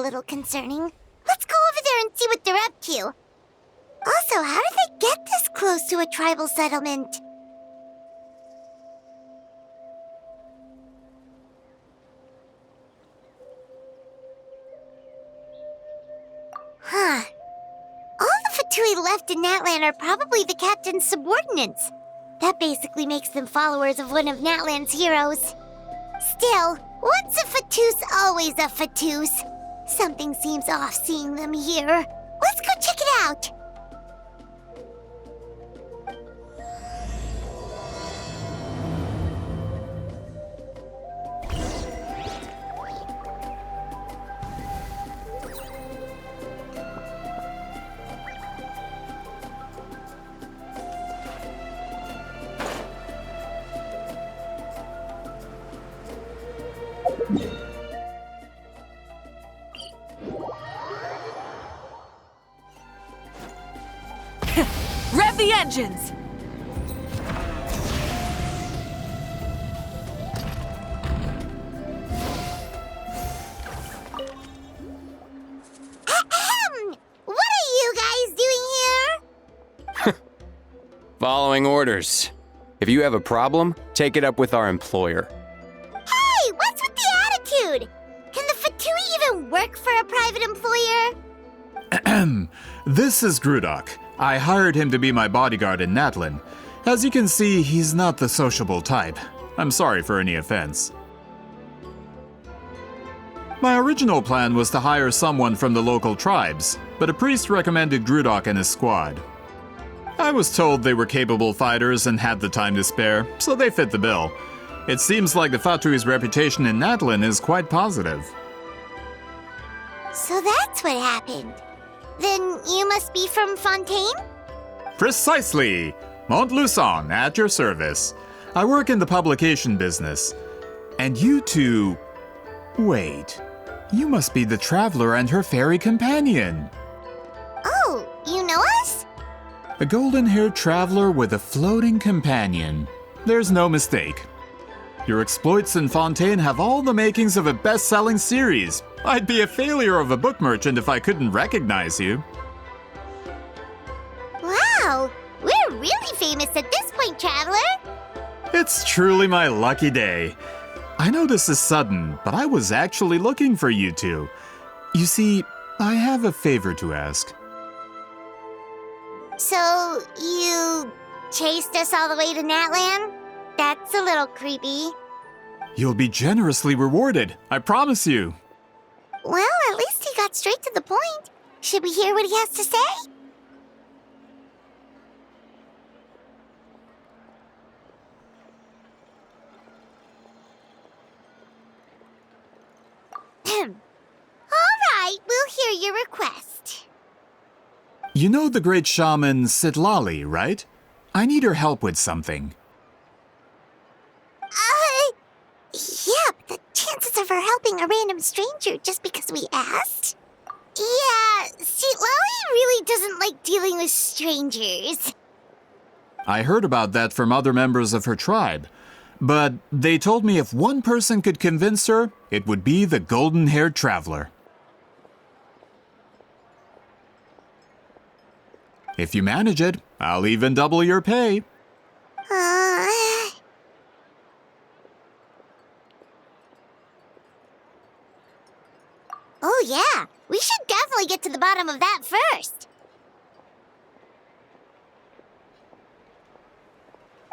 little concerning. Let's go over there and see what they're up to. Also, how did they get this close to a tribal settlement? Huh. All the Fatui left in Natlan are probably the captain's subordinates. That basically makes them followers of one of Natlan's heroes. Still, once a Fatus, always a Fatus. Something seems off seeing them here. Let's go check it out. Rev the engines! What are you guys doing here? Following orders. If you have a problem, take it up with our employer. Hey, what's with the attitude? Can the Fatui even work for a private employer? This is Grudok. I hired him to be my bodyguard in Natlan. As you can see, he's not the sociable type. I'm sorry for any offense. My original plan was to hire someone from the local tribes, but a priest recommended Grudok and his squad. I was told they were capable fighters and had the time to spare, so they fit the bill. It seems like the Fatui's reputation in Natlan is quite positive. So that's what happened. Then you must be from Fontaine? Precisely! Montluçon, at your service. I work in the publication business. And you two... Wait. You must be the traveler and her fairy companion. Oh, you know us? A golden-haired traveler with a floating companion. There's no mistake. Your exploits in Fontaine have all the makings of a best-selling series. I'd be a failure of a book merchant if I couldn't recognize you. Wow, we're really famous at this point, traveler. It's truly my lucky day. I know this is sudden, but I was actually looking for you two. You see, I have a favor to ask. So, you chased us all the way to Natlan? That's a little creepy. You'll be generously rewarded, I promise you. Well, at least he got straight to the point. Should we hear what he has to say? All right, we'll hear your request. You know the great shaman Citlali, right? I need her help with something. Yeah, but the chances of her helping a random stranger just because we asked? Yeah, Citlali really doesn't like dealing with strangers. I heard about that from other members of her tribe. But they told me if one person could convince her, it would be the golden-haired traveler. If you manage it, I'll even double your pay. Oh yeah, we should definitely get to the bottom of that first.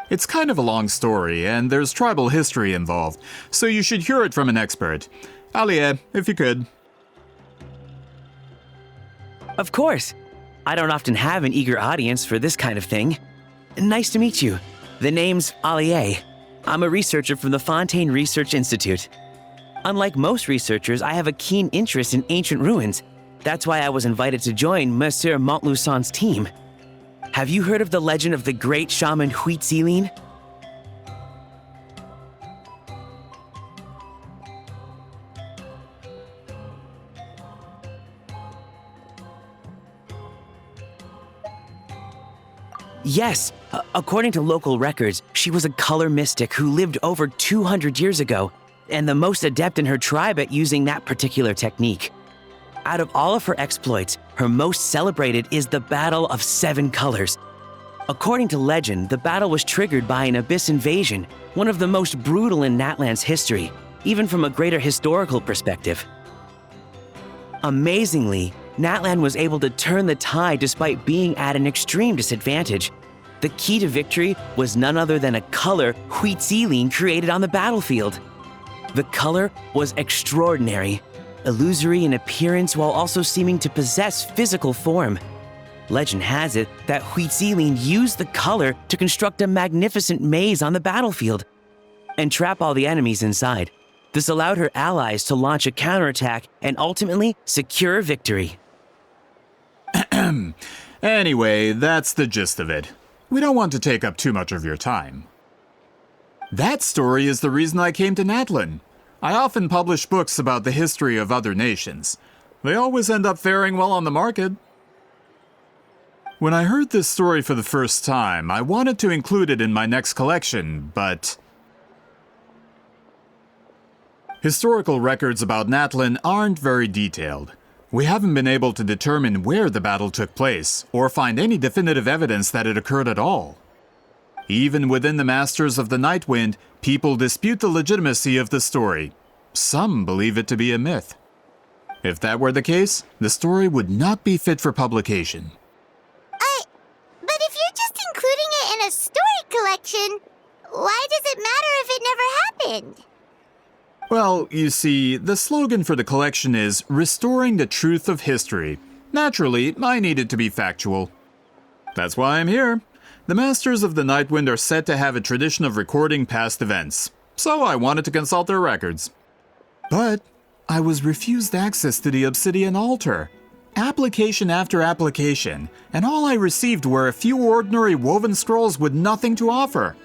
It's kind of a long story, and there's tribal history involved, so you should hear it from an expert. Alie, if you could. Of course. I don't often have an eager audience for this kind of thing. Nice to meet you. The name's Alie. I'm a researcher from the Fontaine Research Institute. Unlike most researchers, I have a keen interest in ancient ruins. That's why I was invited to join Monsieur Montluçon's team. Have you heard of the legend of the great shaman Huitzilin? Yes, according to local records, she was a color mystic who lived over 200 years ago, and the most adept in her tribe at using that particular technique. Out of all of her exploits, her most celebrated is the Battle of Seven Colors. According to legend, the battle was triggered by an abyss invasion, one of the most brutal in Natlan's history, even from a greater historical perspective. Amazingly, Natlan was able to turn the tide despite being at an extreme disadvantage. The key to victory was none other than a color Citlali created on the battlefield. The color was extraordinary, illusory in appearance while also seeming to possess physical form. Legend has it that Citlali used the color to construct a magnificent maze on the battlefield and trap all the enemies inside. This allowed her allies to launch a counterattack and ultimately secure victory. Anyway, that's the gist of it. We don't want to take up too much of your time. That story is the reason I came to Natlan. I often publish books about the history of other nations. They always end up faring well on the market. When I heard this story for the first time, I wanted to include it in my next collection, but historical records about Natlan aren't very detailed. We haven't been able to determine where the battle took place, or find any definitive evidence that it occurred at all. Even within the Masters of the Nightwind, people dispute the legitimacy of the story. Some believe it to be a myth. If that were the case, the story would not be fit for publication. But if you're just including it in a story collection, why does it matter if it never happened? Well, you see, the slogan for the collection is Restoring the Truth of History. Naturally, I needed to be factual. That's why I'm here. The Masters of the Nightwind are said to have a tradition of recording past events, so I wanted to consult their records. But I was refused access to the Obsidian Altar. Application after application, and all I received were a few ordinary woven scrolls with nothing to offer.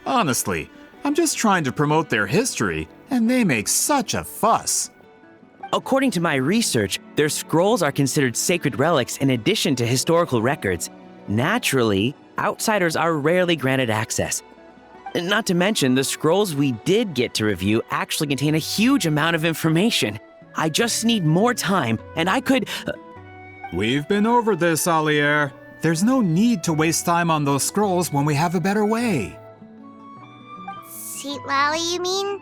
Honestly, I'm just trying to promote their history, and they make such a fuss. According to my research, their scrolls are considered sacred relics in addition to historical records. Naturally, outsiders are rarely granted access. Not to mention, the scrolls we did get to review actually contain a huge amount of information. I just need more time, and I could... We've been over this, Alier. There's no need to waste time on those scrolls when we have a better way. Citlali, you mean?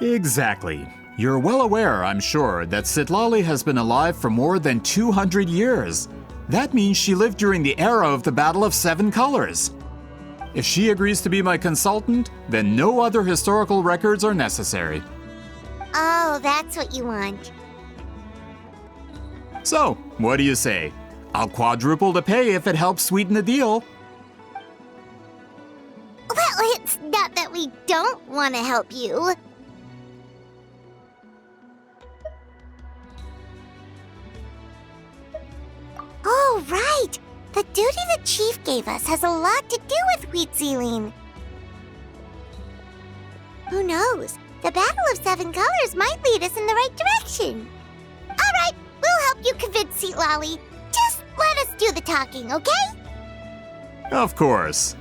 Exactly. You're well aware, I'm sure, that Citlali has been alive for more than 200 years. That means she lived during the era of the Battle of Seven Colors. If she agrees to be my consultant, then no other historical records are necessary. Oh, that's what you want. So, what do you say? I'll quadruple the pay if it helps sweeten the deal. Well, it's not that we don't want to help you. Oh, right! The duty the chief gave us has a lot to do with Citlali. Who knows? The Battle of Seven Colors might lead us in the right direction. All right, we'll help you convince Citlali. Just let us do the talking, okay? Of course.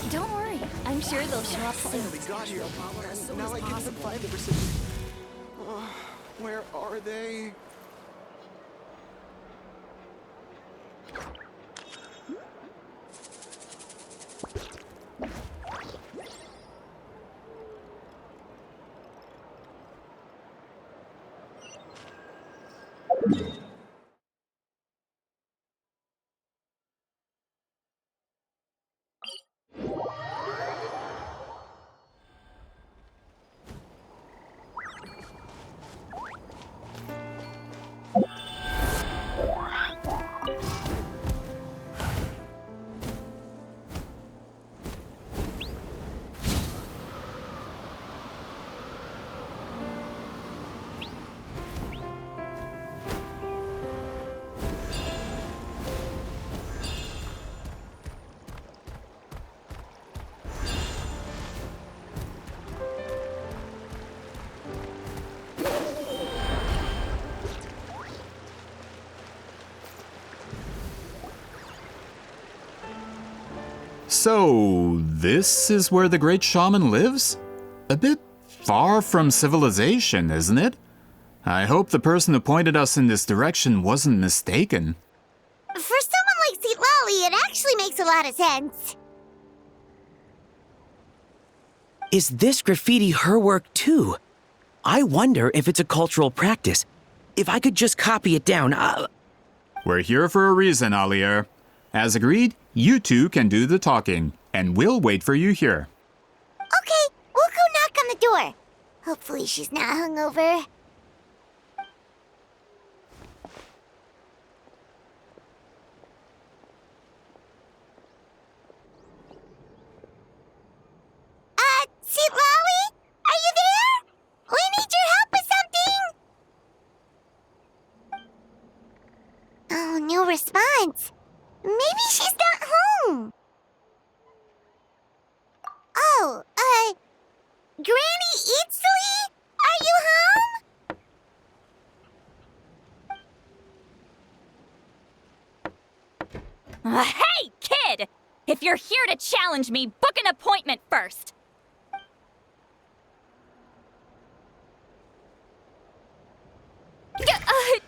Don't worry, I'm sure they'll show up soon. We got here. Now I can't even find the recipients. Where are they? So, this is where the great shaman lives? A bit far from civilization, isn't it? I hope the person who pointed us in this direction wasn't mistaken. For someone like Citlali, it actually makes a lot of sense. Is this graffiti her work too? I wonder if it's a cultural practice. If I could just copy it down, We're here for a reason, Alier. As agreed, you two can do the talking, and we'll wait for you here. Okay, we'll go knock on the door. Hopefully she's not hungover. Citlali? Are you there? We need your help with something! Oh, no response. Maybe she's not home. Oh, Granny Itzli? Are you home? Hey, kid! If you're here to challenge me, book an appointment first.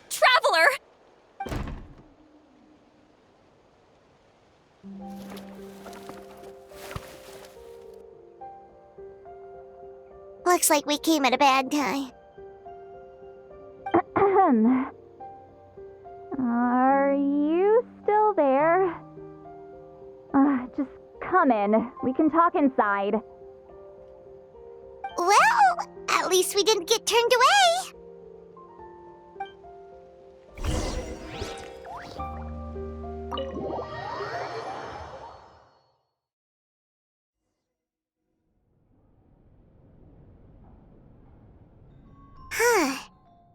Traveler! Looks like we came at a bad time. Are you still there? Just come in. We can talk inside. Well, at least we didn't get turned away.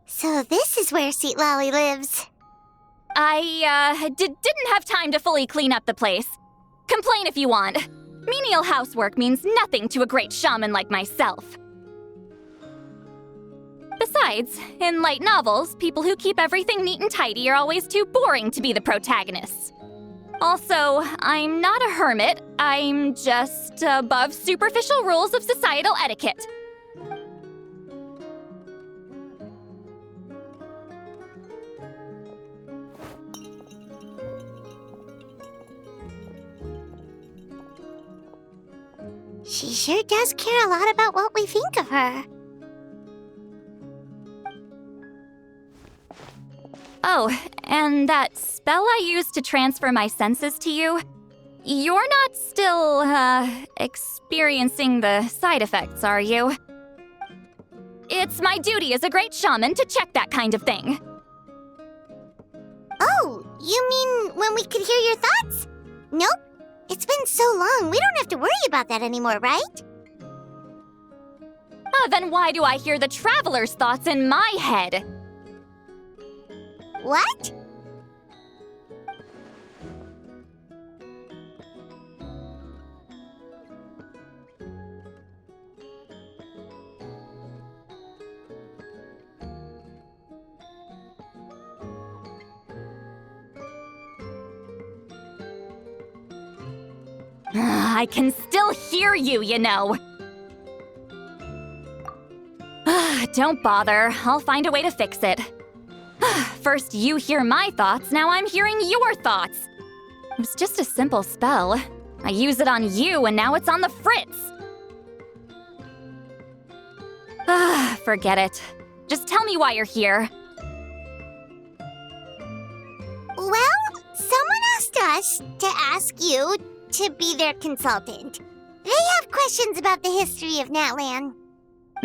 So this is where Citlali lives. I, didn't have time to fully clean up the place. Complain if you want. Menial housework means nothing to a great shaman like myself. Besides, in light novels, people who keep everything neat and tidy are always too boring to be the protagonists. Also, I'm not a hermit. I'm just above superficial rules of societal etiquette. She sure does care a lot about what we think of her. Oh, and that spell I used to transfer my senses to you, you're not still, experiencing the side effects, are you? It's my duty as a great shaman to check that kind of thing. Oh, you mean when we could hear your thoughts? Nope. It's been so long, we don't have to worry about that anymore, right? Then why do I hear the traveler's thoughts in my head? What? I can still hear you, you know. Don't bother. I'll find a way to fix it. First you hear my thoughts, now I'm hearing your thoughts. It was just a simple spell. I use it on you, and now it's on the fritz. Forget it. Just tell me why you're here. Well, someone asked us to ask you to be their consultant. They have questions about the history of Natlan.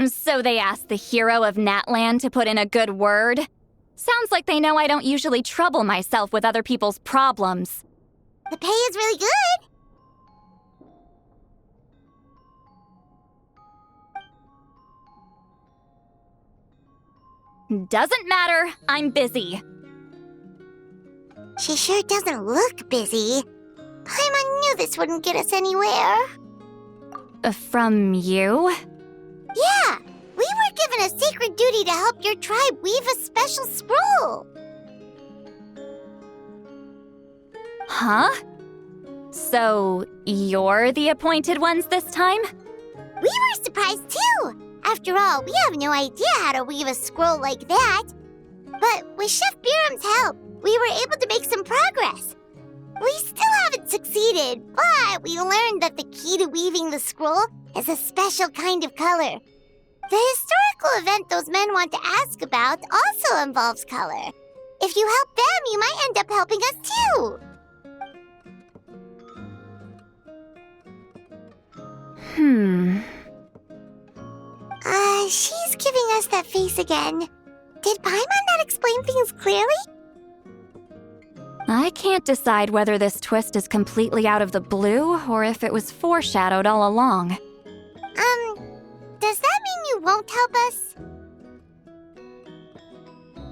So they asked the hero of Natlan to put in a good word? Sounds like they know I don't usually trouble myself with other people's problems. The pay is really good. Doesn't matter. I'm busy. She sure doesn't look busy. Paimon knew this wouldn't get us anywhere. From you? Yeah, we were given a sacred duty to help your tribe weave a special scroll. Huh? So, you're the appointed ones this time? We were surprised too! After all, we have no idea how to weave a scroll like that. But with Chef Biram's help, we were able to make some progress. We still haven't succeeded, but we learned that the key to weaving the scroll is a special kind of color. The historical event those men want to ask about also involves color. If you help them, you might end up helping us too. She's giving us that face again. Did Paimon not explain things clearly? I can't decide whether this twist is completely out of the blue or if it was foreshadowed all along. Does that mean you won't help us?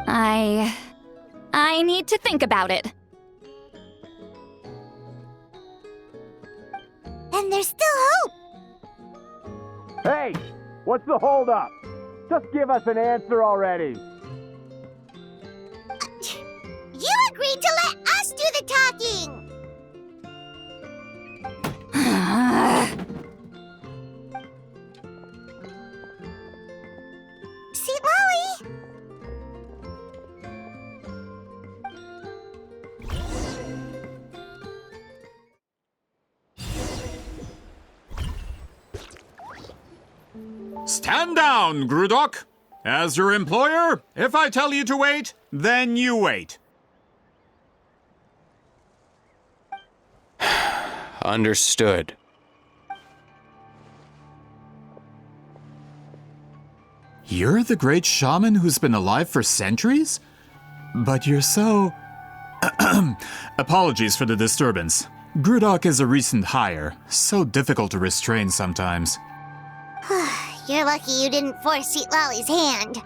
I need to think about it. Then there's still hope. Hey, what's the holdup? Just give us an answer already. You agreed to let us do the talking! Citlali! Stand down, Grudok. As your employer, if I tell you to wait, then you wait. Understood. You're the great shaman who's been alive for centuries? But you're so... Apologies for the disturbance. Grudok is a recent hire, so difficult to restrain sometimes. You're lucky you didn't force Citlali's hand.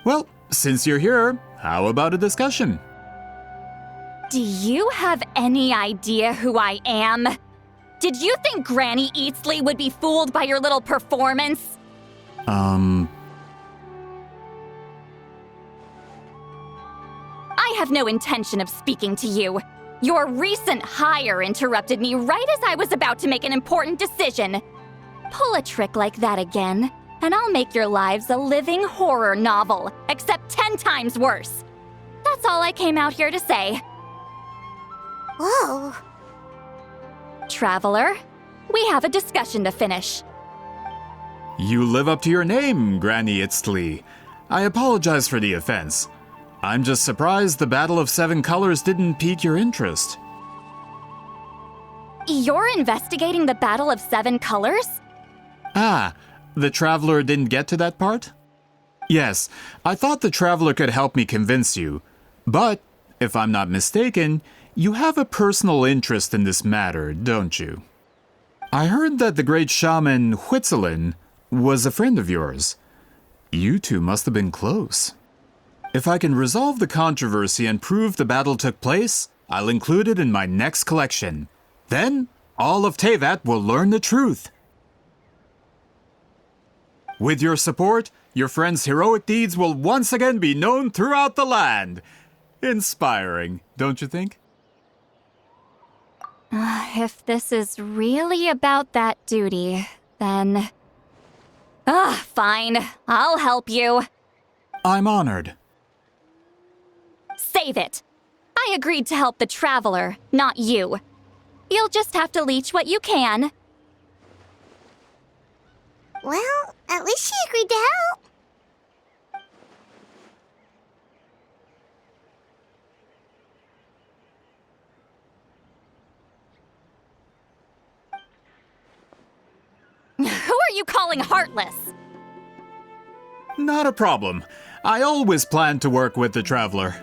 Well, since you're here, how about a discussion? Do you have any idea who I am? Did you think Granny Eatsley would be fooled by your little performance? I have no intention of speaking to you. Your recent hire interrupted me right as I was about to make an important decision. Pull a trick like that again, and I'll make your lives a living horror novel, except 10 times worse. That's all I came out here to say. Whoa. Traveler, we have a discussion to finish. You live up to your name, Granny Itztli. I apologize for the offense. I'm just surprised the Battle of Seven Colors didn't pique your interest. You're investigating the Battle of Seven Colors? Ah, the Traveler didn't get to that part? Yes, I thought the Traveler could help me convince you. But, if I'm not mistaken, you have a personal interest in this matter, don't you? I heard that the great shaman Huitzilin was a friend of yours. You two must have been close. If I can resolve the controversy and prove the battle took place, I'll include it in my next collection. Then, all of Teyvat will learn the truth. With your support, your friend's heroic deeds will once again be known throughout the land. Inspiring, don't you think? If this is really about that duty, then... fine. I'll help you. I'm honored. Save it. I agreed to help the Traveler, not you. You'll just have to leech what you can. Well, at least she agreed to help. Who are you calling heartless? Not a problem. I always planned to work with the Traveler.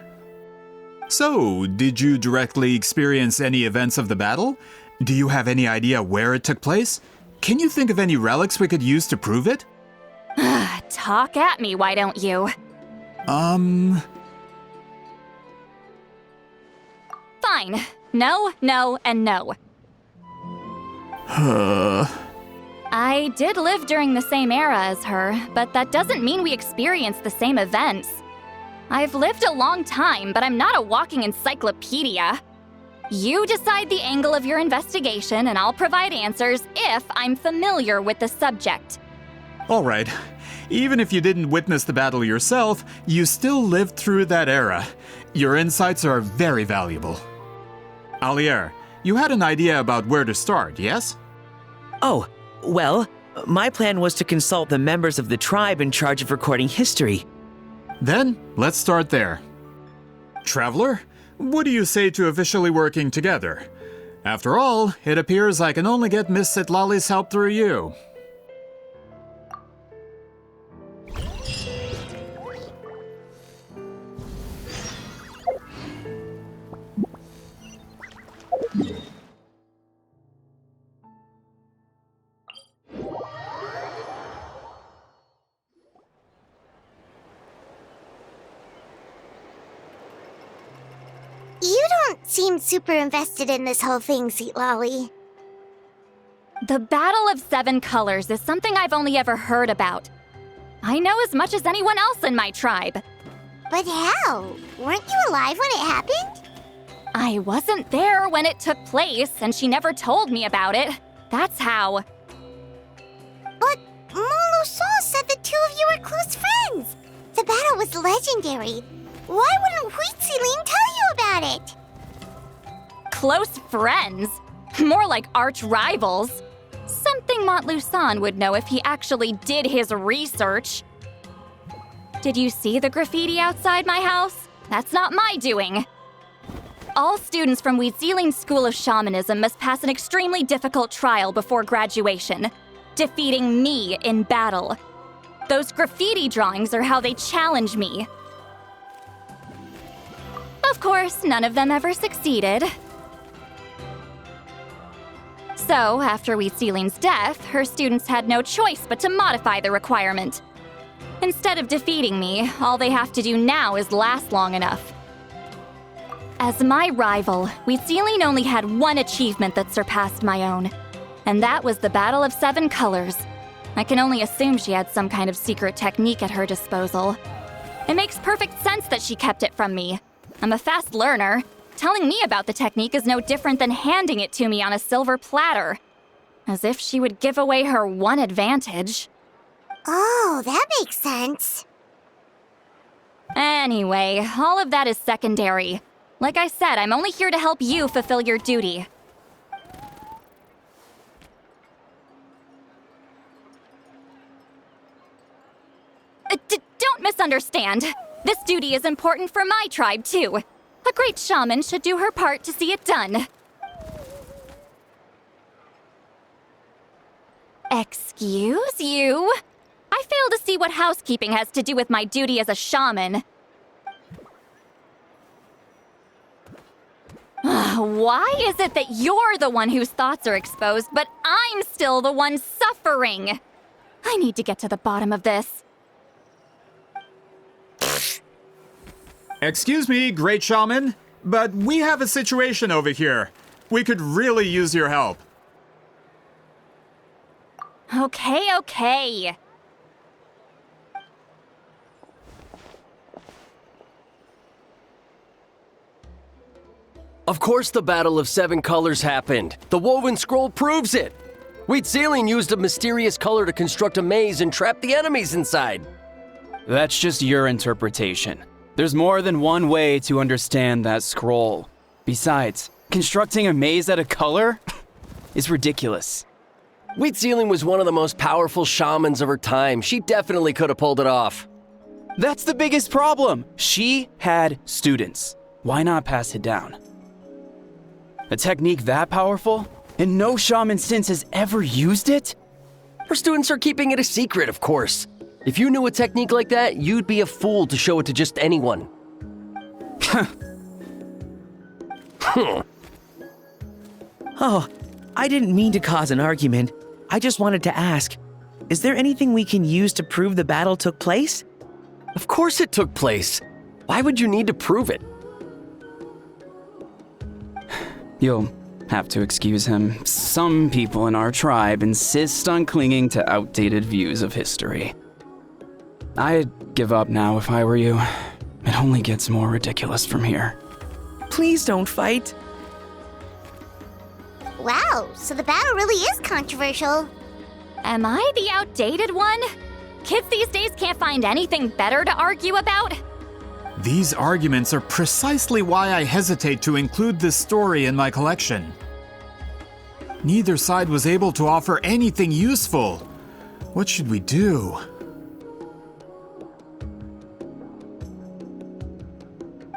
So, did you directly experience any events of the battle? Do you have any idea where it took place? Can you think of any relics we could use to prove it? Talk at me, why don't you? Fine. No, no, and no. I did live during the same era as her, but that doesn't mean we experienced the same events. I've lived a long time, but I'm not a walking encyclopedia. You decide the angle of your investigation, and I'll provide answers if I'm familiar with the subject. All right. Even if you didn't witness the battle yourself, you still lived through that era. Your insights are very valuable. Alier, you had an idea about where to start, yes? Oh, well, my plan was to consult the members of the tribe in charge of recording history. Then, let's start there. Traveler, what do you say to officially working together? After all, it appears I can only get Miss Citlali's help through you. You don't seem super invested in this whole thing, Citlali. The Battle of Seven Colors is something I've only ever heard about. I know as much as anyone else in my tribe. But how? Weren't you alive when it happened? I wasn't there when it took place, and she never told me about it. That's how. But Molusan said the two of you were close friends. The battle was legendary. Why wouldn't Huitziling tell you about it? Close friends? More like arch rivals. Something Montluçon would know if he actually did his research. Did you see the graffiti outside my house? That's not my doing. All students from Huitziling School of Shamanism must pass an extremely difficult trial before graduation, defeating me in battle. Those graffiti drawings are how they challenge me. Of course, none of them ever succeeded. So, after Huitziling's death, her students had no choice but to modify the requirement. Instead of defeating me, all they have to do now is last long enough. As my rival, Huitziling only had one achievement that surpassed my own, and that was the Battle of Seven Colors. I can only assume she had some kind of secret technique at her disposal. It makes perfect sense that she kept it from me. I'm a fast learner. Telling me about the technique is no different than handing it to me on a silver platter. As if she would give away her one advantage. Oh, that makes sense. Anyway, all of that is secondary. Like I said, I'm only here to help you fulfill your duty. Don't misunderstand. This duty is important for my tribe, too. A great shaman should do her part to see it done. Excuse you? I fail to see what housekeeping has to do with my duty as a shaman. Why is it that you're the one whose thoughts are exposed, but I'm still the one suffering? I need to get to the bottom of this. Excuse me, great shaman, but we have a situation over here. We could really use your help. Okay. Of course the Battle of Seven Colors happened. The woven scroll proves it. Huitziling used a mysterious color to construct a maze and trap the enemies inside. That's just your interpretation. There's more than one way to understand that scroll. Besides, constructing a maze out of color is ridiculous. Huitziling was one of the most powerful shamans of her time. She definitely could have pulled it off. That's the biggest problem. She had students. Why not pass it down? A technique that powerful? And no shaman since has ever used it? Her students are keeping it a secret, of course. If you knew a technique like that, you'd be a fool to show it to just anyone. Oh, I didn't mean to cause an argument. I just wanted to ask, is there anything we can use to prove the battle took place? Of course it took place. Why would you need to prove it? You'll have to excuse him. Some people in our tribe insist on clinging to outdated views of history. I'd give up now if I were you. It only gets more ridiculous from here. Please don't fight. Wow, so the battle really is controversial. Am I the outdated one? Kids these days can't find anything better to argue about? These arguments are precisely why I hesitate to include this story in my collection. Neither side was able to offer anything useful. What should we do?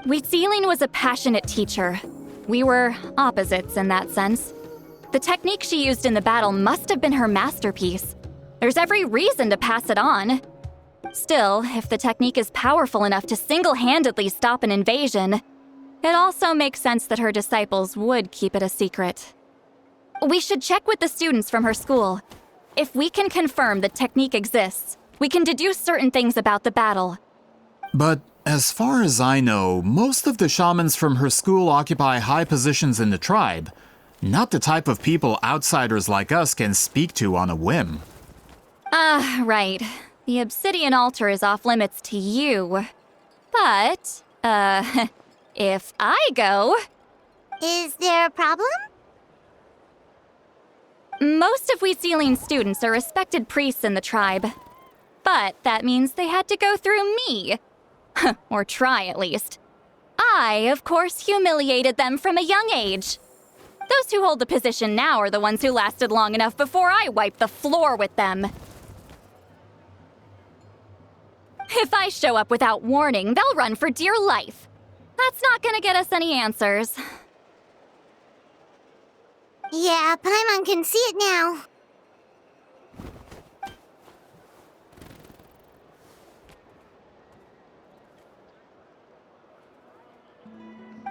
Wheatsealing was a passionate teacher. We were opposites in that sense. The technique she used in the battle must have been her masterpiece. There's every reason to pass it on. Still, if the technique is powerful enough to single-handedly stop an invasion, it also makes sense that her disciples would keep it a secret. We should check with the students from her school. If we can confirm the technique exists, we can deduce certain things about the battle. But as far as I know, most of the shamans from her school occupy high positions in the tribe. Not the type of people outsiders like us can speak to on a whim. Right. The obsidian altar is off limits to you. But, if I go... Is there a problem? Most of Wheatsealing's students are respected priests in the tribe. But that means they had to go through me. Or try, at least. I, of course, humiliated them from a young age. Those who hold the position now are the ones who lasted long enough before I wiped the floor with them. If I show up without warning, they'll run for dear life. That's not gonna get us any answers. Yeah, Paimon can see it now.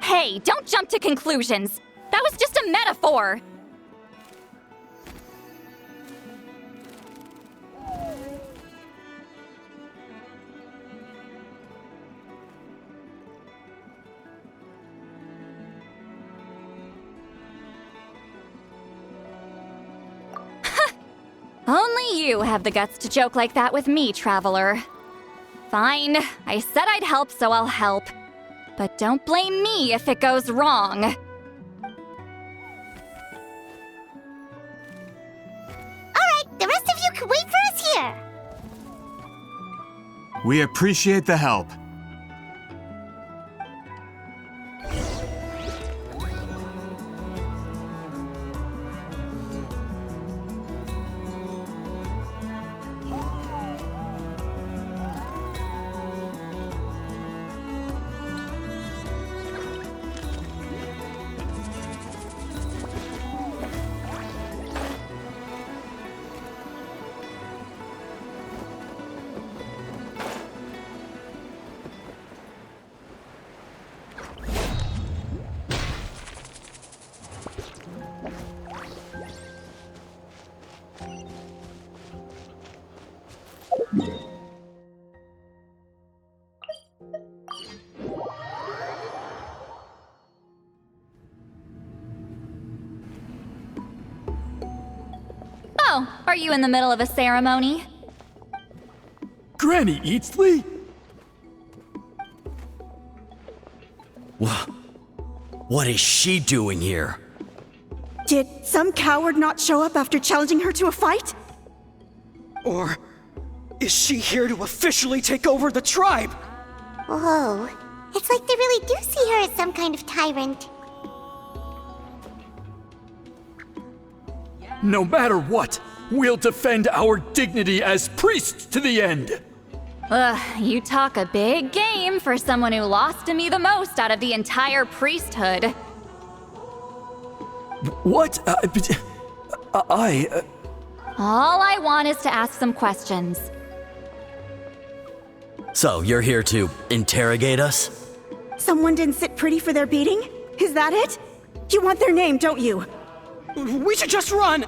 Hey, don't jump to conclusions. That was just a metaphor. Only you have the guts to joke like that with me, Traveler. Fine, I said I'd help, so I'll help. But don't blame me if it goes wrong. Alright, the rest of you can wait for us here. We appreciate the help. Oh, are you in the middle of a ceremony? Granny Eatsley? What is she doing here? Did some coward not show up after challenging her to a fight? Or is she here to officially take over the tribe? Whoa, it's like they really do see her as some kind of tyrant. No matter what, we'll defend our dignity as priests to the end. You talk a big game for someone who lost to me the most out of the entire priesthood. What? All I want is to ask some questions. So, you're here to interrogate us? Someone didn't sit pretty for their beating? Is that it? You want their name, don't you? We should just run!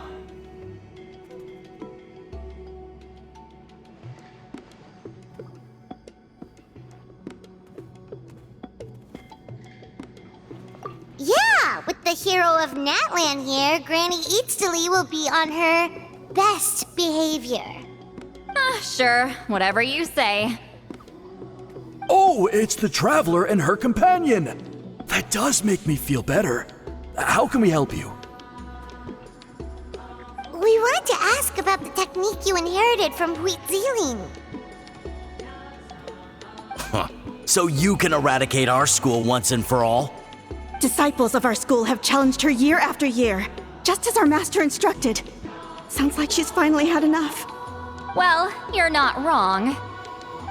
Yeah, with the hero of Natlan here, Granny Eatsley will be on her best behavior. Sure, whatever you say. Oh, it's the Traveler and her companion! That does make me feel better. How can we help you? ask about the technique you inherited from Huitziling. Huh. So you can eradicate our school once and for all? Disciples of our school have challenged her year after year, just as our master instructed. Sounds like she's finally had enough. Well, you're not wrong.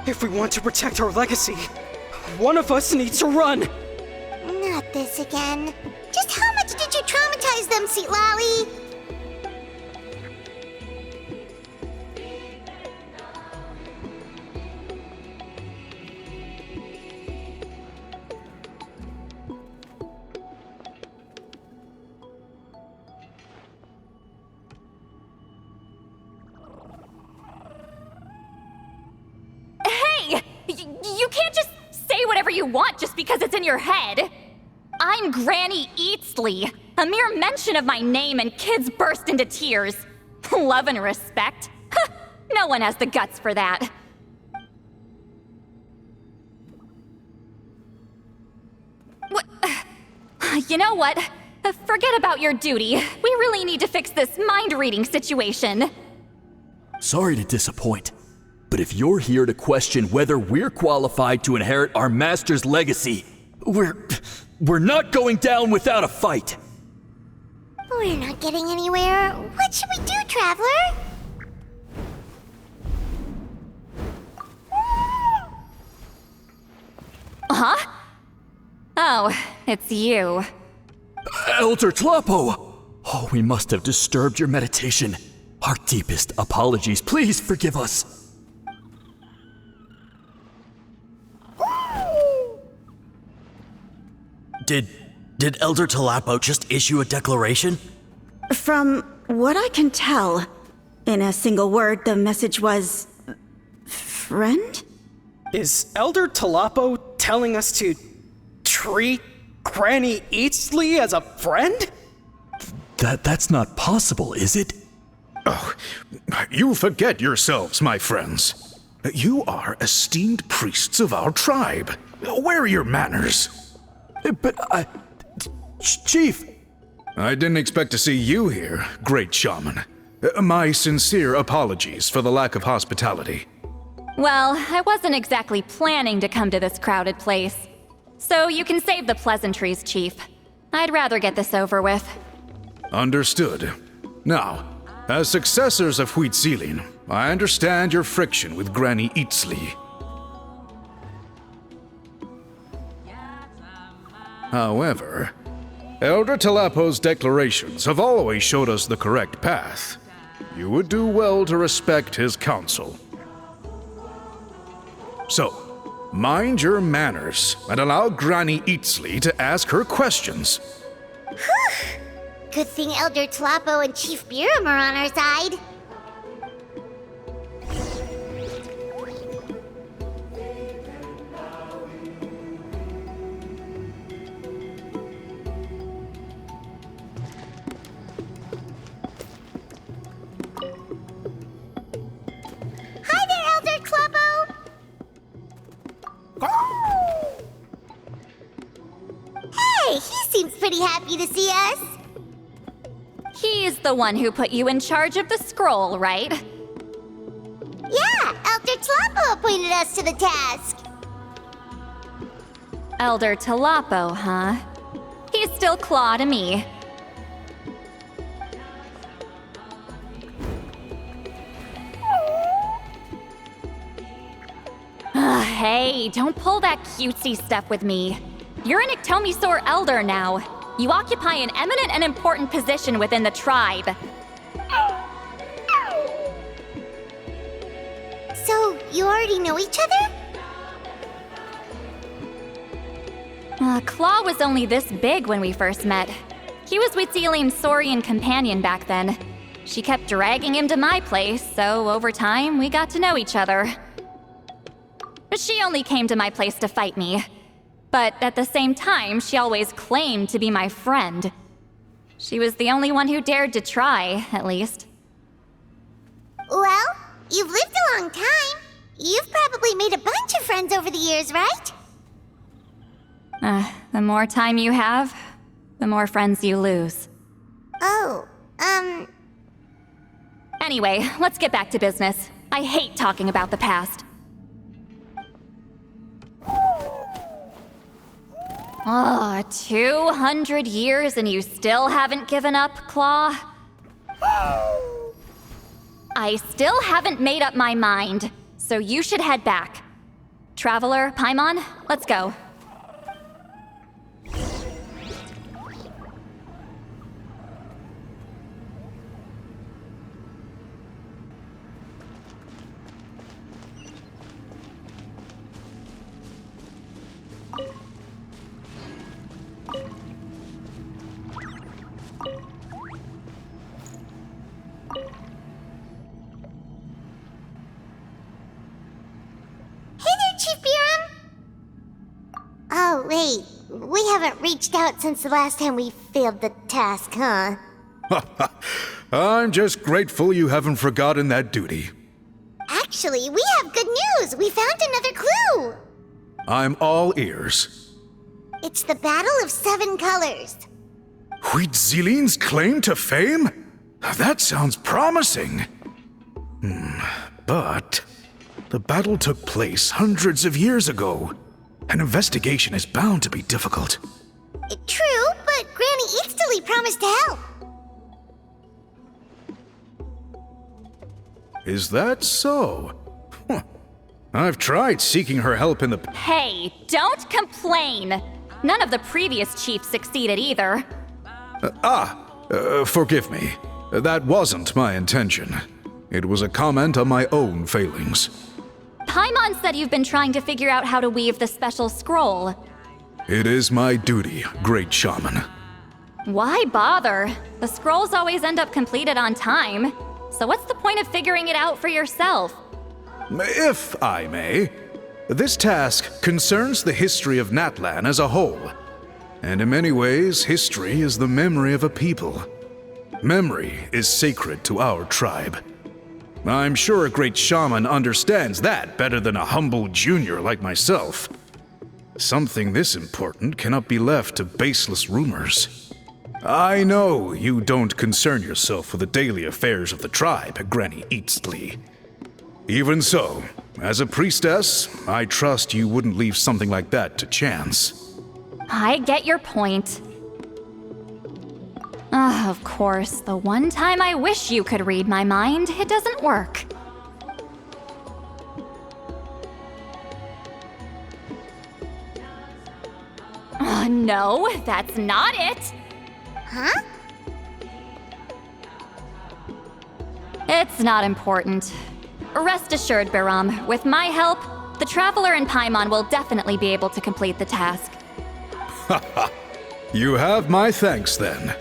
If we want to protect our legacy, one of us needs to run! Not this again. Just how much did you traumatize them, Citlali? You can't just say whatever you want just because it's in your head. I'm Granny Eatsley. A mere mention of my name and kids burst into tears. Love and respect? No one has the guts for that. You know what? Forget about your duty. We really need to fix this mind-reading situation. Sorry to disappoint, but if you're here to question whether we're qualified to inherit our master's legacy, we're not going down without a fight. We're not getting anywhere. What should we do, Traveler? Huh? Oh, it's you. Elder Tlapo! Oh, we must have disturbed your meditation. Our deepest apologies. Please forgive us. Did Elder Tlapo just issue a declaration? From what I can tell, in a single word, the message was... friend? Is Elder Tlapo telling us to treat Granny Eatsley as a friend? That's not possible, is it? Oh, you forget yourselves, my friends. You are esteemed priests of our tribe. Where are your manners? But Chief! I didn't expect to see you here, great shaman. My sincere apologies for the lack of hospitality. Well, I wasn't exactly planning to come to this crowded place. So you can save the pleasantries, Chief. I'd rather get this over with. Understood. Now, as successors of Huitziling, I understand your friction with Granny Eatsley. However, Elder Tlapo's declarations have always showed us the correct path. You would do well to respect his counsel. So, mind your manners and allow Granny Eatsley to ask her questions. Whew! Good thing Elder Tlapo and Chief Biram are on our side. Hi there, Elder Tlapo! Hey, he seems pretty happy to see us. He's the one who put you in charge of the scroll, right? Yeah, Elder Tlapo appointed us to the task. Elder Tlapo, huh? He's still Claw to me. Hey, don't pull that cutesy stuff with me. You're an Iktomisaur Elder now. You occupy an eminent and important position within the tribe. So, you already know each other? Claw was only this big when we first met. He was Huitziling's Saurian companion back then. She kept dragging him to my place, so over time, we got to know each other. She only came to my place to fight me. But at the same time, she always claimed to be my friend. She was the only one who dared to try, at least. Well, you've lived a long time. You've probably made a bunch of friends over the years, right? The more time you have, the more friends you lose. Oh, Anyway, let's get back to business. I hate talking about the past. 200 years and you still haven't given up, Claw? I still haven't made up my mind, so you should head back. Traveler, Paimon, let's go. Oh, wait. We haven't reached out since the last time we failed the task, huh? I'm just grateful you haven't forgotten that duty. Actually, we have good news! We found another clue! I'm all ears. It's the Battle of 7 Colors. Huitzilin's claim to fame? That sounds promising. But the battle took place hundreds of years ago. An investigation is bound to be difficult. True, but Granny Eatsterly promised to help. Is that so? I've tried seeking her help in the... Hey, don't complain! None of the previous chiefs succeeded either. Forgive me. That wasn't my intention. It was a comment on my own failings. Paimon said you've been trying to figure out how to weave the special scroll. It is my duty, great shaman. Why bother? The scrolls always end up completed on time. So what's the point of figuring it out for yourself? If I may, this task concerns the history of Natlan as a whole. And in many ways, history is the memory of a people. Memory is sacred to our tribe. I'm sure a great shaman understands that better than a humble junior like myself. Something this important cannot be left to baseless rumors. I know you don't concern yourself with the daily affairs of the tribe, Granny Eatsterly. Even so, as a priestess, I trust you wouldn't leave something like that to chance. I get your point. Of course, the one time I wish you could read my mind, it doesn't work. No, that's not it. Huh? It's not important. Rest assured, Biram, with my help, the Traveler and Paimon will definitely be able to complete the task. Haha. You have my thanks then.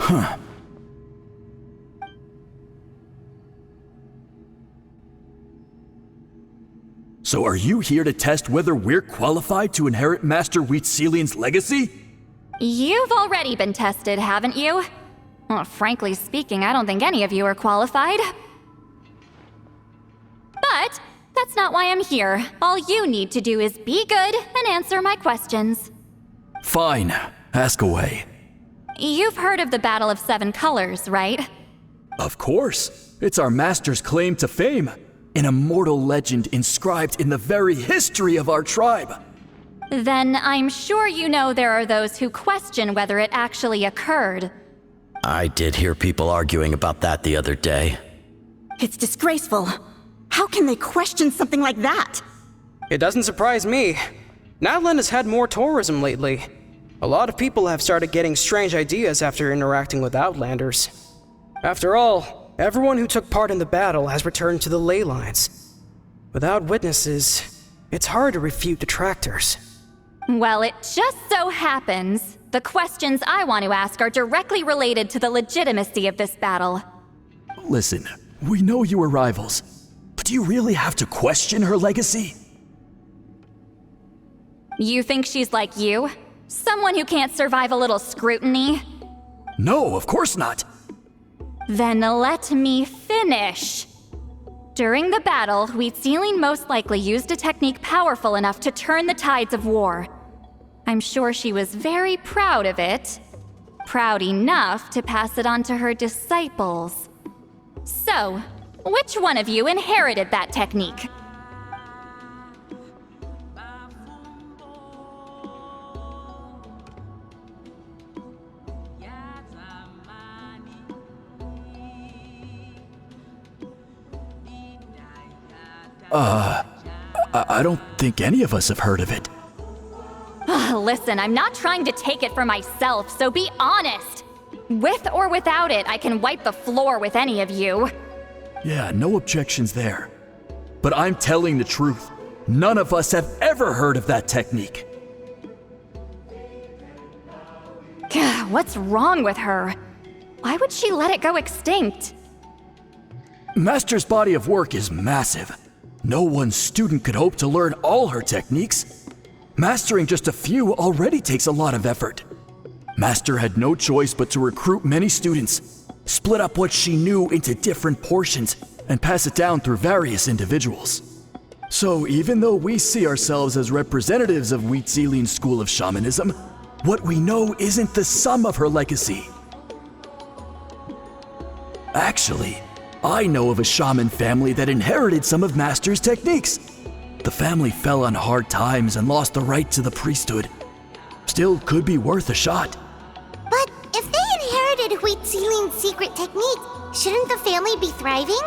Huh. So are you here to test whether we're qualified to inherit Master Huitzilian's legacy? You've already been tested, haven't you? Well, frankly speaking, I don't think any of you are qualified. But that's not why I'm here. All you need to do is be good and answer my questions. Fine. Ask away. You've heard of the Battle of 7 Colors, right? Of course. It's our master's claim to fame. An immortal legend inscribed in the very history of our tribe. Then I'm sure you know there are those who question whether it actually occurred. I did hear people arguing about that the other day. It's disgraceful. How can they question something like that? It doesn't surprise me. Natlan has had more tourism lately. A lot of people have started getting strange ideas after interacting with Outlanders. After all, everyone who took part in the battle has returned to the ley lines. Without witnesses, it's hard to refute detractors. Well, it just so happens the questions I want to ask are directly related to the legitimacy of this battle. Listen, We know you were rivals, but do you really have to question her legacy? You think she's like you? Someone who can't survive a little scrutiny? No, of course not. Then let me finish. During the battle, Wheatsealing most likely used a technique powerful enough to turn the tides of war. I'm sure she was very proud of it. Proud enough to pass it on to her disciples. So, which one of you inherited that technique? I don't think any of us have heard of it. Listen, I'm not trying to take it for myself, so be honest. With or without it, I can wipe the floor with any of you. Yeah, no objections there. But I'm telling the truth. None of us have ever heard of that technique. What's wrong with her? Why would she let it go extinct? Master's body of work is massive. No one student could hope to learn all her techniques. Mastering just a few already takes a lot of effort. Master had no choice but to recruit many students, split up what she knew into different portions, and pass it down through various individuals. So even though we see ourselves as representatives of Wheatsealing's school of shamanism, what we know isn't the sum of her legacy. Actually, I know of a shaman family that inherited some of Master's techniques. The family fell on hard times and lost the right to the priesthood. Still could be worth a shot. But if they inherited Wheatsealing's secret technique, shouldn't the family be thriving?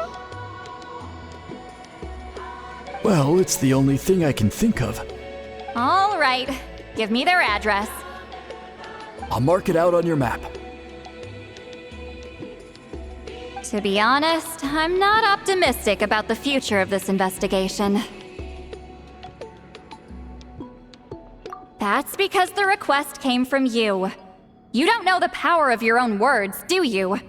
Well, it's the only thing I can think of. All right, give me their address. I'll mark it out on your map. To be honest, I'm not optimistic about the future of this investigation. That's because the request came from you. You don't know the power of your own words, do you?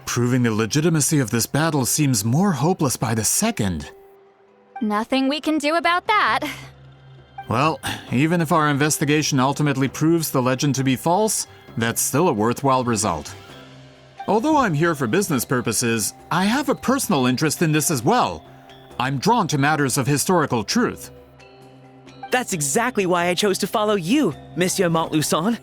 Proving the legitimacy of this battle seems more hopeless by the second. Nothing we can do about that. Well, even if our investigation ultimately proves the legend to be false, that's still a worthwhile result. Although I'm here for business purposes, I have a personal interest in this as well. I'm drawn to matters of historical truth. That's exactly why I chose to follow you, Monsieur Montluçon.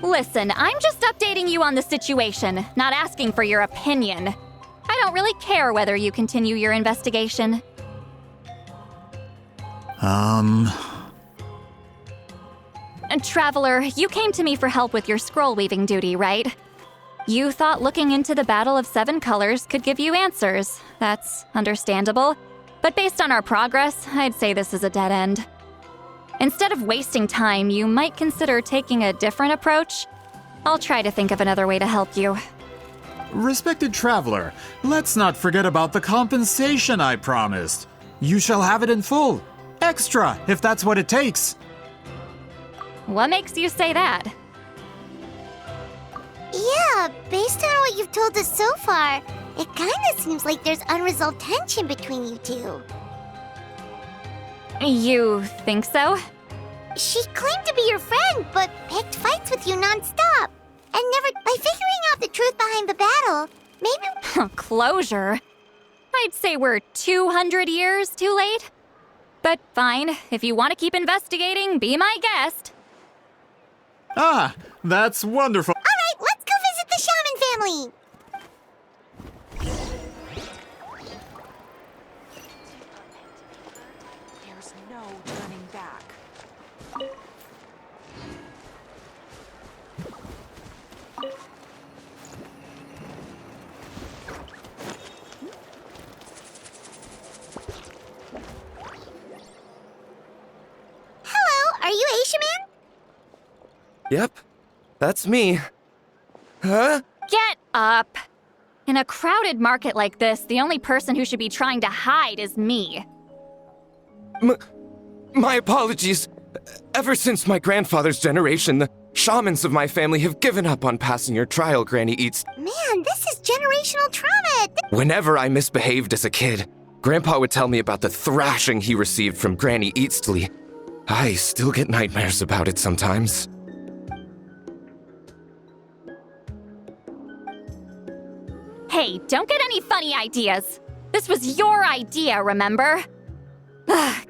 Listen, I'm just updating you on the situation, not asking for your opinion. I don't really care whether you continue your investigation. And Traveler, you came to me for help with your scroll weaving duty, right? You thought looking into the Battle of Seven Colors could give you answers. That's understandable. But based on our progress, I'd say this is a dead end. Instead of wasting time, you might consider taking a different approach. I'll try to think of another way to help you. Respected traveler, let's not forget about the compensation I promised. You shall have it in full. Extra, if that's what it takes. What makes you say that? Yeah, based on what you've told us so far, it kinda seems like there's unresolved tension between you two. You think so? She claimed to be your friend, but picked fights with you nonstop. And never, by figuring out the truth behind the battle, maybe... Closure? I'd say we're 200 years too late. But fine, if you want to keep investigating, be my guest. Ah, that's wonderful. All right, let's go visit the shaman family. There's no turning back. Hello, are you Aisha Man? Yep. that's me. Huh? Get up! In a crowded market like this, the only person who should be trying to hide is me. My apologies. Ever since my grandfather's generation, the shamans of my family have given up on passing your trial, Granny Eats. Man, this is generational trauma. Whenever I misbehaved as a kid, Grandpa would tell me about the thrashing he received from Granny Eastly. I still get nightmares about it sometimes. Hey, don't get any funny ideas. This was your idea, remember?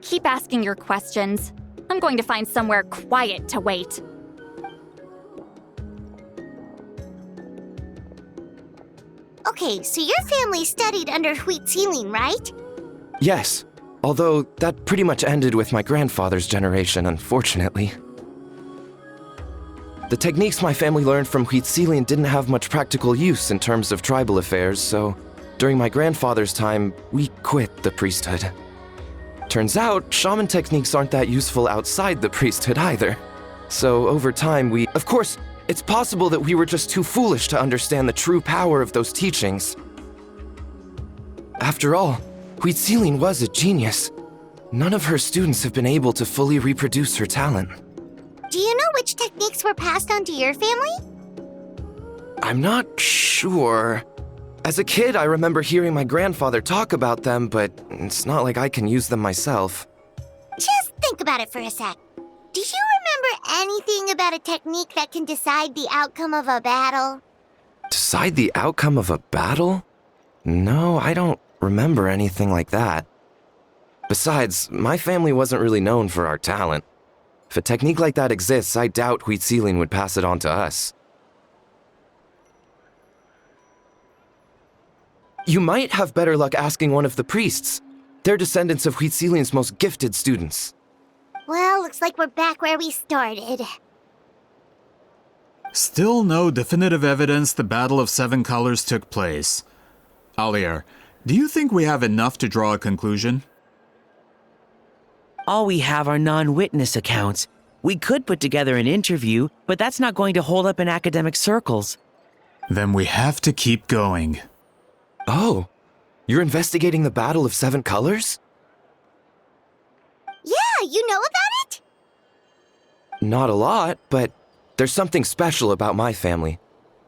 Keep asking your questions. I'm going to find somewhere quiet to wait. Okay, so your family studied under Wheat Ceiling, right? Yes, although that pretty much ended with my grandfather's generation, unfortunately. The techniques my family learned from Wheat Ceiling didn't have much practical use in terms of tribal affairs, so during my grandfather's time, we quit the priesthood. Turns out, shaman techniques aren't that useful outside the priesthood either. So over time, of course, it's possible that we were just too foolish to understand the true power of those teachings. After all, Wheat Ceiling was a genius. None of her students have been able to fully reproduce her talent. Do you know which techniques were passed on to your family? I'm not sure. As a kid, I remember hearing my grandfather talk about them, but it's not like I can use them myself. Just think about it for a sec. Do you remember anything about a technique that can decide the outcome of a battle? Decide the outcome of a battle? No, I don't remember anything like that. Besides, my family wasn't really known for our talent. If a technique like that exists, I doubt Wheat Ceiling would pass it on to us. You might have better luck asking one of the priests. They're descendants of Wheat Ceiling's most gifted students. Well, looks like we're back where we started. Still no definitive evidence the Battle of Seven Colors took place. Alier, do you think we have enough to draw a conclusion? All we have are non-witness accounts. We could put together an interview, but that's not going to hold up in academic circles. Then we have to keep going. Oh, you're investigating the Battle of Seven Colors? Yeah, you know about it? Not a lot, but there's something special about my family.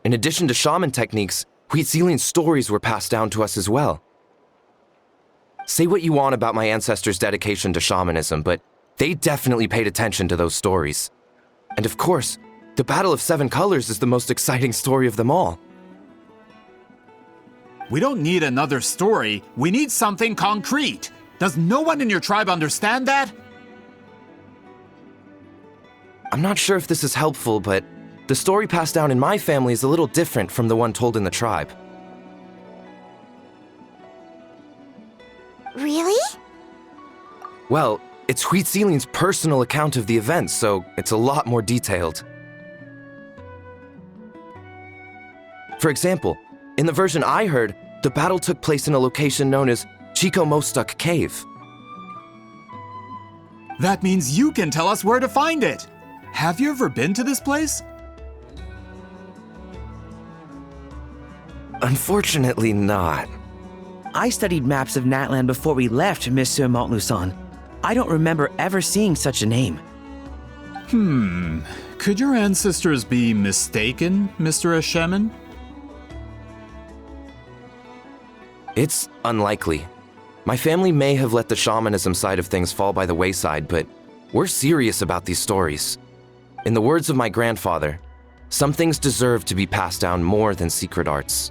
In addition to shaman techniques, Wheat Ceiling's stories were passed down to us as well. Say what you want about my ancestors' dedication to shamanism, but they definitely paid attention to those stories. And of course, the Battle of Seven Colors is the most exciting story of them all. We don't need another story. We need something concrete. Does no one in your tribe understand that? I'm not sure if this is helpful, but the story passed down in my family is a little different from the one told in the tribe. Really? Well, it's Wheat Ceiling's personal account of the event, so it's a lot more detailed. For example, in the version I heard, the battle took place in a location known as Chico Mostuk Cave. That means you can tell us where to find it. Have you ever been to this place? Unfortunately not. I studied maps of Natlan before we left, Monsieur Montluçon. I don't remember ever seeing such a name. Could your ancestors be mistaken, Mr. Eshemin? It's unlikely. My family may have let the shamanism side of things fall by the wayside, but we're serious about these stories. In the words of my grandfather, some things deserve to be passed down more than secret arts.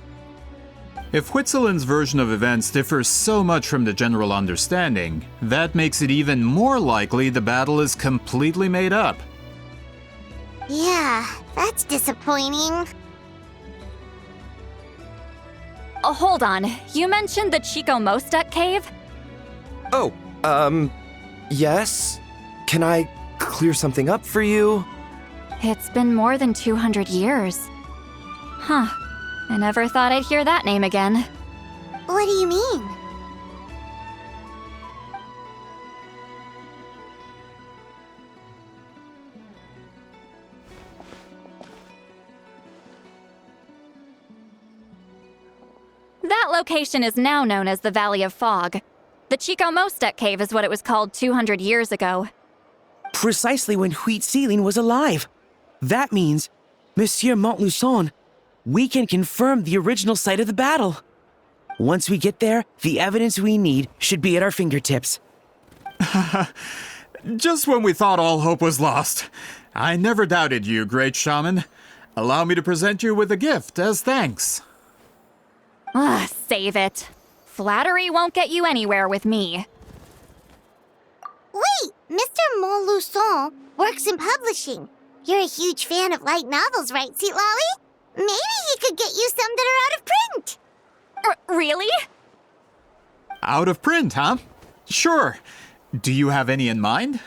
If Whitzelin's version of events differs so much from the general understanding, that makes it even more likely the battle is completely made up. Yeah, that's disappointing. Oh, hold on. You mentioned the Chico Mostuk Cave? Oh, yes? Can I clear something up for you? It's been more than 200 years. Huh. I never thought I'd hear that name again. What do you mean? That location is now known as the Valley of Fog. The Chico Mostek Cave is what it was called 200 years ago. Precisely when Wheat Ceiling was alive. That means, Monsieur Montluçon, we can confirm the original site of the battle. Once we get there, the evidence we need should be at our fingertips. Just when we thought all hope was lost. I never doubted you, great shaman. Allow me to present you with a gift as thanks. Save it. Flattery won't get you anywhere with me. Wait, Mr. Montluçon works in publishing. You're a huge fan of light novels, right, Citlali? Maybe he could get you some that are out of print. Really? Out of print, huh? Sure. Do you have any in mind?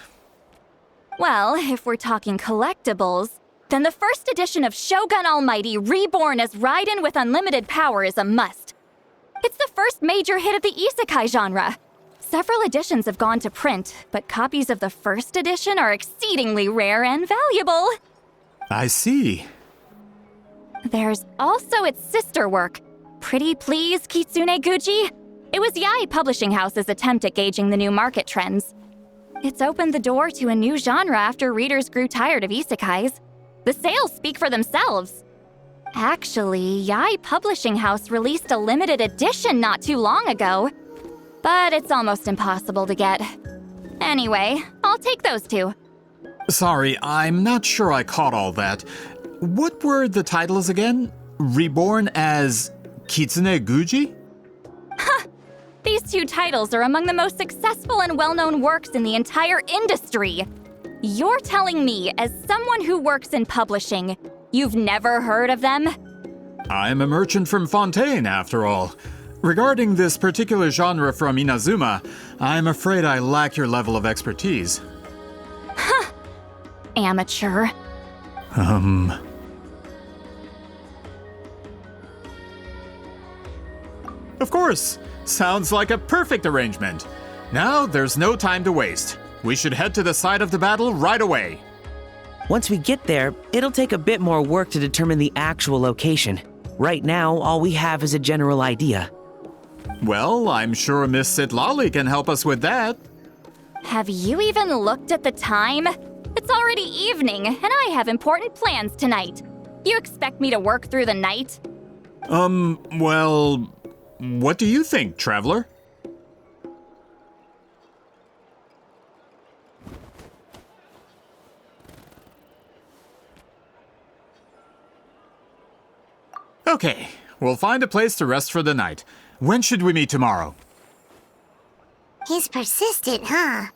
Well, if we're talking collectibles, then the first edition of Shogun Almighty Reborn as Raiden with Unlimited Power is a must. It's the first major hit of the isekai genre. Several editions have gone to print, but copies of the first edition are exceedingly rare and valuable. I see. There's also its sister work, Pretty Please Kitsune Guji. It was Yae Publishing House's attempt at gauging the new market trends. It's opened the door to a new genre after readers grew tired of isekais. The sales speak for themselves. Actually, Yae Publishing House released a limited edition not too long ago, but it's almost impossible to get. Anyway, I'll take those two. Sorry, I'm not sure I caught all that. What were the titles again? Reborn as Kitsune Guji? These two titles are among the most successful and well-known works in the entire industry. You're telling me, as someone who works in publishing, you've never heard of them? I'm a merchant from Fontaine, after all. Regarding this particular genre from Inazuma, I'm afraid I lack your level of expertise. Amateur. Of course! Sounds like a perfect arrangement. Now, there's no time to waste. We should head to the site of the battle right away. Once we get there, it'll take a bit more work to determine the actual location. Right now, all we have is a general idea. Well, I'm sure Miss Citlali can help us with that. Have you even looked at the time? It's already evening, and I have important plans tonight. You expect me to work through the night? Well, what do you think, traveler? Okay, we'll find a place to rest for the night. When should we meet tomorrow? He's persistent, huh?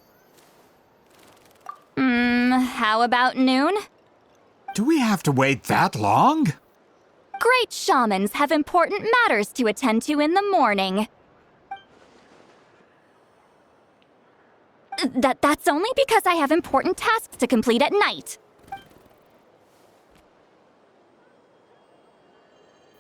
How about noon? Do we have to wait that long? Great shamans have important matters to attend to in the morning. That's only because I have important tasks to complete at night.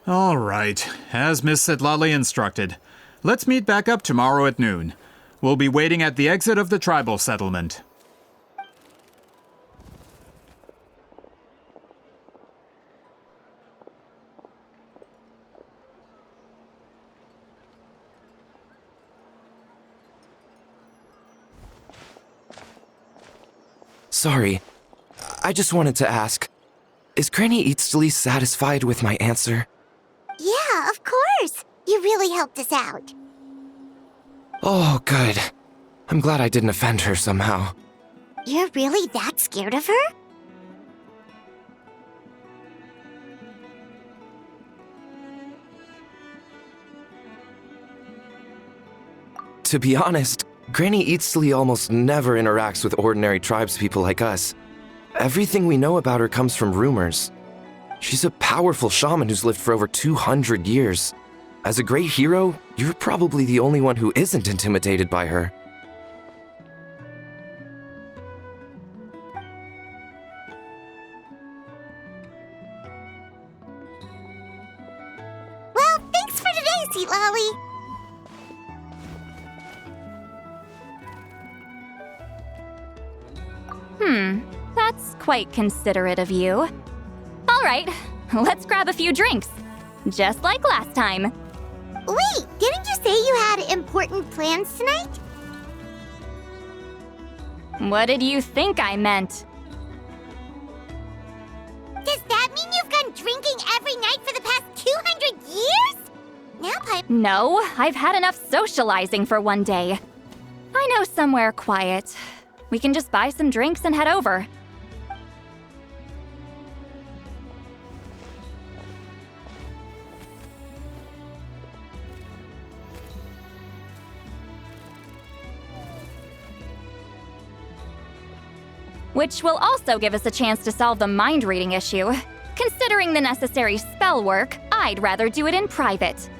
All right, as Miss Citlali instructed. Let's meet back up tomorrow at noon. We'll be waiting at the exit of the tribal settlement. Sorry, I just wanted to ask, is Granny Eatsley satisfied with my answer? Yeah, of course. You really helped us out. Oh, good. I'm glad I didn't offend her somehow. You're really that scared of her? To be honest, Granny Eatsley almost never interacts with ordinary tribespeople like us. Everything we know about her comes from rumors. She's a powerful shaman who's lived for over 200 years. As a great hero, you're probably the only one who isn't intimidated by her. Well, thanks for today, Citlali. That's quite considerate of you. All right, let's grab a few drinks. Just like last time. Wait, didn't you say you had important plans tonight? What did you think I meant? Does that mean you've gone drinking every night for the past 200 years? Now No, I've had enough socializing for one day. I know somewhere quiet. We can just buy some drinks and head over. Which will also give us a chance to solve the mind reading issue. Considering the necessary spell work, I'd rather do it in private.